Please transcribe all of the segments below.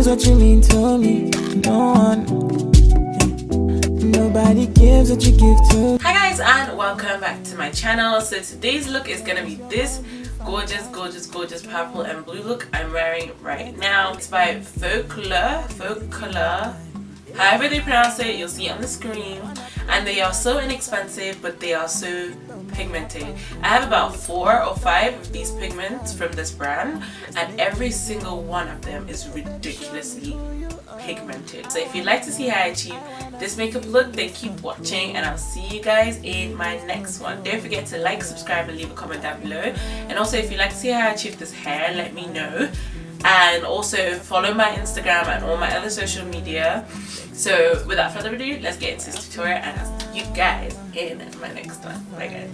what you mean to me. No one, nobody gives what you give to. Hi guys, and welcome back to my channel. So today's look is gonna be this gorgeous purple and blue look I'm wearing right now. It's by Folklore, however they pronounce it, you'll see it on the screen. And they are so inexpensive, but they are so pigmented. I have about 4 or 5 of these pigments from this brand, and every single one of them is ridiculously pigmented. So if you'd like to see how I achieve this makeup look, then keep watching, and I'll see you guys in my next one. Don't forget to like, subscribe, and leave a comment down below. And also, if you'd like to see how I achieve this hair, let me know. And also follow my Instagram and all my other social media. So without further ado, let's get into this tutorial, and I'll see you guys in my next one. Bye guys.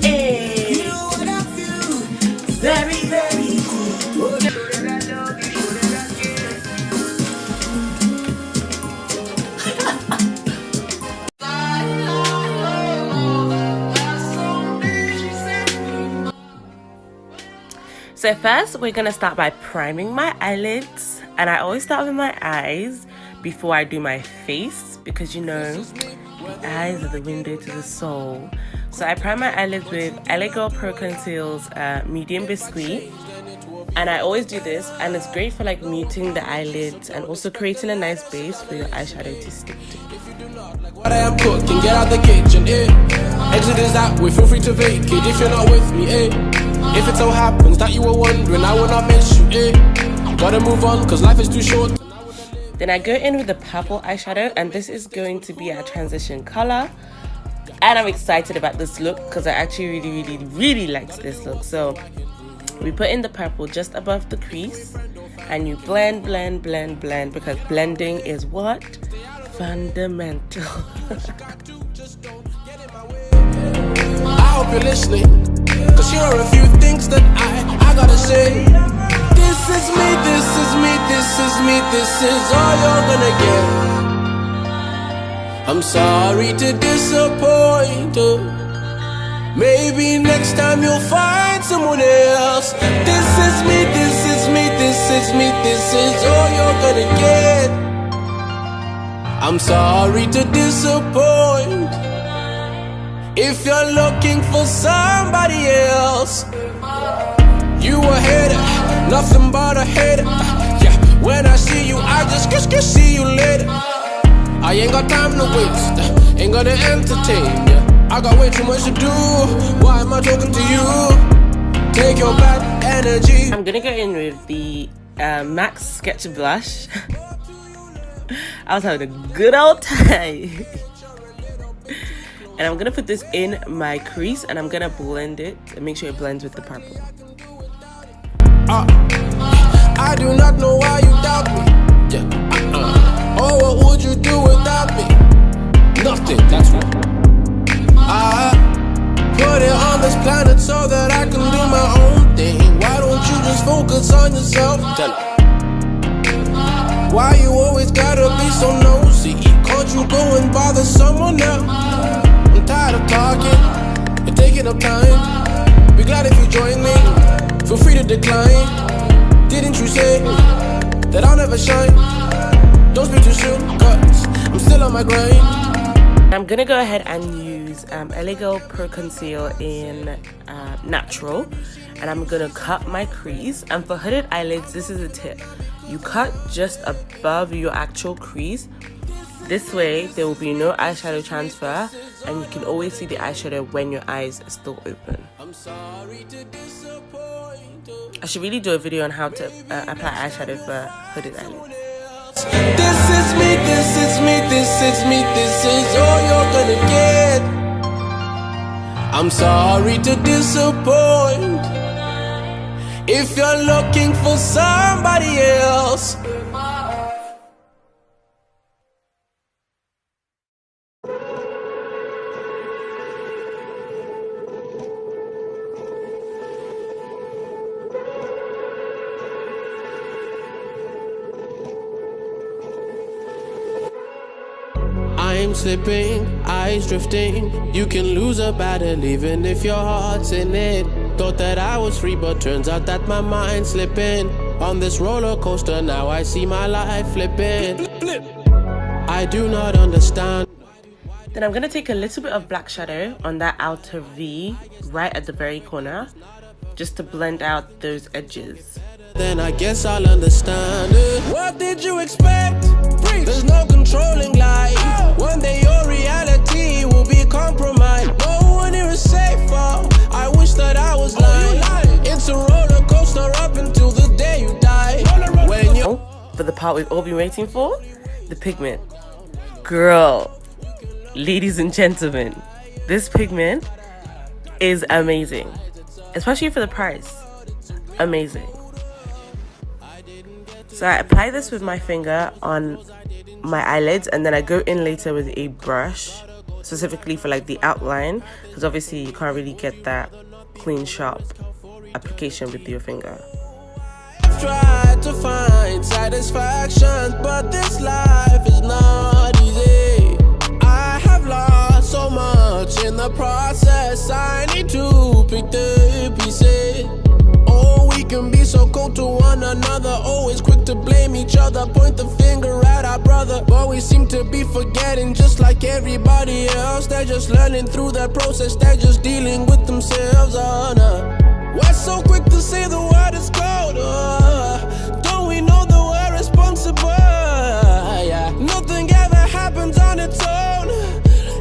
Hey. Very cool. So first, we're gonna start by priming my eyelids, and I always start with my eyes before I do my face, because you know, the eyes are the window to the soul. So I prime my eyelids with LA Girl Pro Conceal's medium biscuit, and I always do this, and it's great for like muting the eyelids and also creating a nice base for your eyeshadow to stick to. What I am cooking, get out the kitchen, eh? Exit is that way, feel free to vacate if you're not with me, eh? If it so happens that you were wondering, I will not miss you, eh? Gotta move on, cause life is too short. Then I go in with the purple eyeshadow, and this is going to be our transition color. And I'm excited about this look because I actually really liked this look. So we put in the purple just above the crease, and you blend, because blending is what? Fundamental. I hope you're listening, cause here are a few things that I gotta say. This is me, this is me, this is me, this is all you're gonna get. I'm sorry to disappoint you. Maybe next time you'll find someone else. This is me, this is me, this is me, this is all you're gonna get. I'm sorry to disappoint. If you're looking for somebody else, you a hater, nothing but a hater. Yeah, when I see you, I just see you later. I ain't got time to waste, ain't gonna entertain ya. I got way too much to do, why am I talking to you? Take your bad energy. I'm gonna go in with the MAC Sketch Blush. I was having a good old time. And I'm gonna put this in my crease, and I'm gonna blend it and make sure it blends with the purple. I do not know why you doubt me. Yeah. Oh, what would you do without me? Nothing, that's right. I put it on this planet so that I can do my own thing. Why don't you just focus on yourself? Tell her. Why you always gotta be so nosy? Can't you go and bother someone else? I'm tired of talking and taking up time. Be glad if you join me. Feel free to decline. Didn't you say that I'll never shine? Don't speak too soon, cause I'm still on my grind. I'm gonna go ahead and use LA Girl Pro Conceal in Natural, and I'm gonna cut my crease. And for hooded eyelids, this is a tip. You cut just above your actual crease. This way, there will be no eyeshadow transfer, and you can always see the eyeshadow when your eyes are still open. I should really do a video on how to apply eyeshadow for hooded eyelids. This is me, this is me, this is me, this is all you're gonna get. I'm sorry to disappoint. If you're looking for somebody else. I'm slipping, eyes drifting. You can lose a battle even if your heart's in it. Thought that I was free, but turns out that my mind's slipping. On this roller coaster, now I see my life flipping. I do not understand. Then I'm going to take a little bit of black shadow on that outer V right at the very corner, just to blend out those edges. Then I guess I'll understand it. What did you expect? There's no controlling life. One day your reality will be compromised. No one here is safer. I wish that I was lying. It's a roller coaster up until the day you die. When you For the part we've all been waiting for, the pigment. Girl, ladies and gentlemen, this pigment is amazing, especially for the price. Amazing. So I apply this with my finger on my eyelids, and then I go in later with a brush, specifically for like the outline, because obviously you can't really get that clean, sharp application with your finger. I've tried to find satisfaction, but this life is not easy. I have lost so much in the process. I need to pick the pieces. Oh, we can be so cold to one another, always quick to blame each other, point the finger at our brother. But we seem to be forgetting, just like everybody else. They're just learning through that process, they're just dealing with themselves. We're so quick to say the word is cold. Don't we know that we're responsible? Yeah. Nothing ever happens on its own.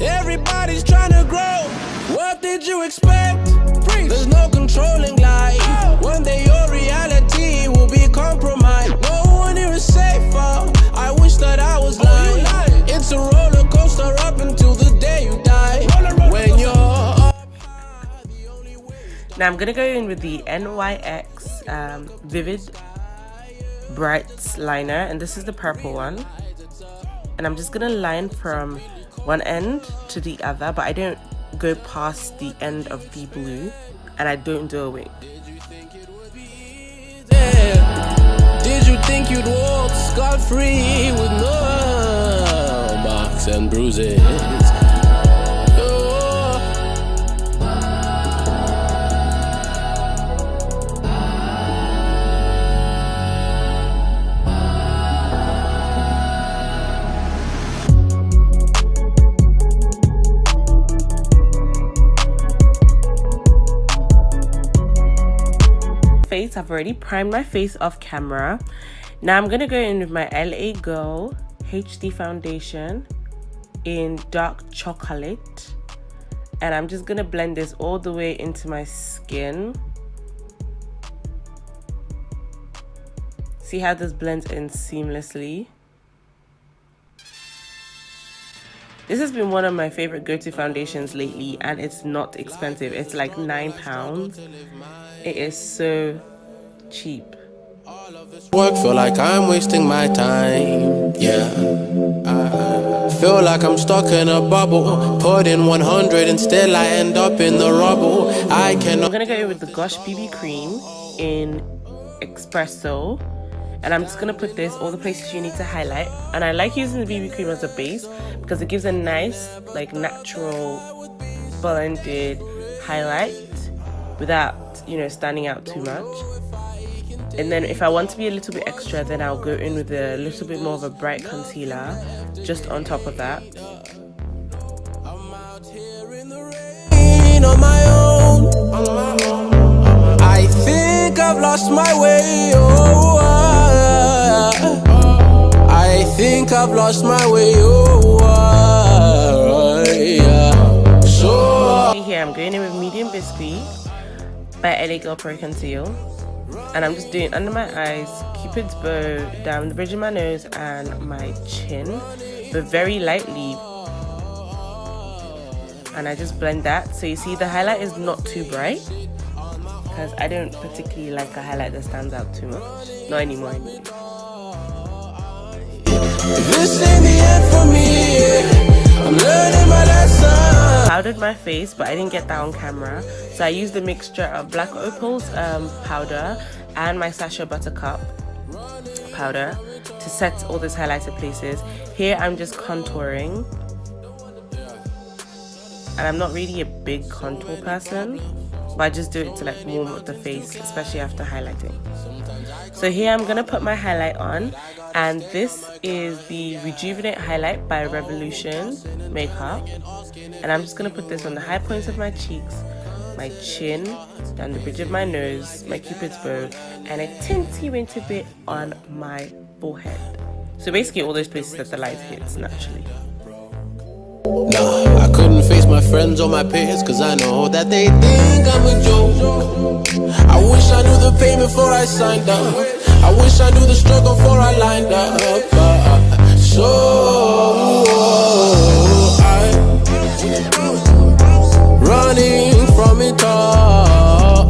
Everybody's trying to grow. What did you expect? There's no controlling life. One day your reality will be compromised. No one here is safer. I wish that I was lying. It's a roller coaster up until the day you die. When you're Now I'm gonna go in with the NYX Vivid Brights liner, and this is the purple one. And I'm just gonna line from one end to the other, but I don't go past the end of the blue, and I don't do a wing. Did you think you'd walk scot-free with no marks and bruises? Face, I've already primed my face off camera. Now I'm gonna go in with my LA Girl HD foundation in dark chocolate, and I'm just gonna blend this all the way into my skin. See how this blends in seamlessly? This has been one of my favorite go-to foundations lately, and it's not expensive. It's like £9. It is so cheap. Work, feel like I'm wasting my time. Yeah, I feel like I'm stuck in a bubble. Put in 100 and still I end up in the rubble. I cannot. I'm gonna go in with the Gosh BB cream in Espresso, and I'm just gonna put this all the places you need to highlight. And I like using the BB cream as a base because it gives a nice, like, natural blended highlight without, you know, standing out too much. And then if I want to be a little bit extra, then I'll go in with a little bit more of a bright concealer just on top of that. On my own, I think I've lost my way. Oh, I think I've lost my way. Oh, yeah. So here I'm going in with Medium Biscuit by LA Girl Pro Conceal, and I'm just doing under my eyes, Cupid's bow, down the bridge of my nose and my chin, but very lightly. And I just blend that. So you see the highlight is not too bright, because I don't particularly like a highlight that stands out too much. Not anymore, I mean. this ain't the end for me. I'm learning my lesson. Powdered my face, but I didn't get that on camera, so I used a mixture of Black Opal's powder and my Sacha Buttercup powder to set all those highlighted places. Here I'm just contouring, and I'm not really a big contour person, but I just do it to like warm up the face, especially after highlighting. So here I'm gonna put my highlight on, and this is the Rejuvenate Highlight by Revolution Makeup, and I'm just gonna put this on the high points of my cheeks, my chin, down the bridge of my nose, my cupid's bow, and a teensy bit on my forehead. So basically all those places that the light hits naturally. Nah, I couldn't face my friends or my peers, cause I know that they think I'm a joke. I wish I knew the pain before I signed up. I wish I knew the struggle before I lined up. So I'm running from it all.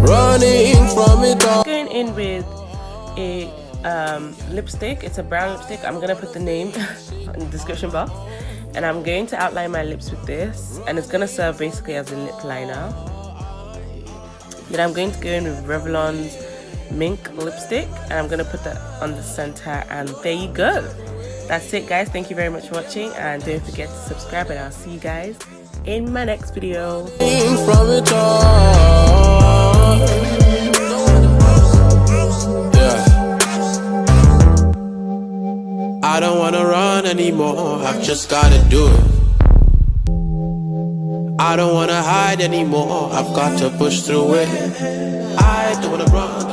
Running from it all. Going in with a lipstick. It's a brown lipstick. I'm gonna put the name in the description box, and I'm going to outline my lips with this, and it's gonna serve basically as a lip liner. Then I'm going to go in with Revlon's Mink lipstick, and I'm gonna put that on the center, and there you go. That's it, guys. Thank you very much for watching, and don't forget to subscribe, and I'll see you guys in my next video. From it all. Yeah. I don't wanna run anymore, I've just gotta do it. I don't wanna hide anymore, I've got to push through it. I don't wanna run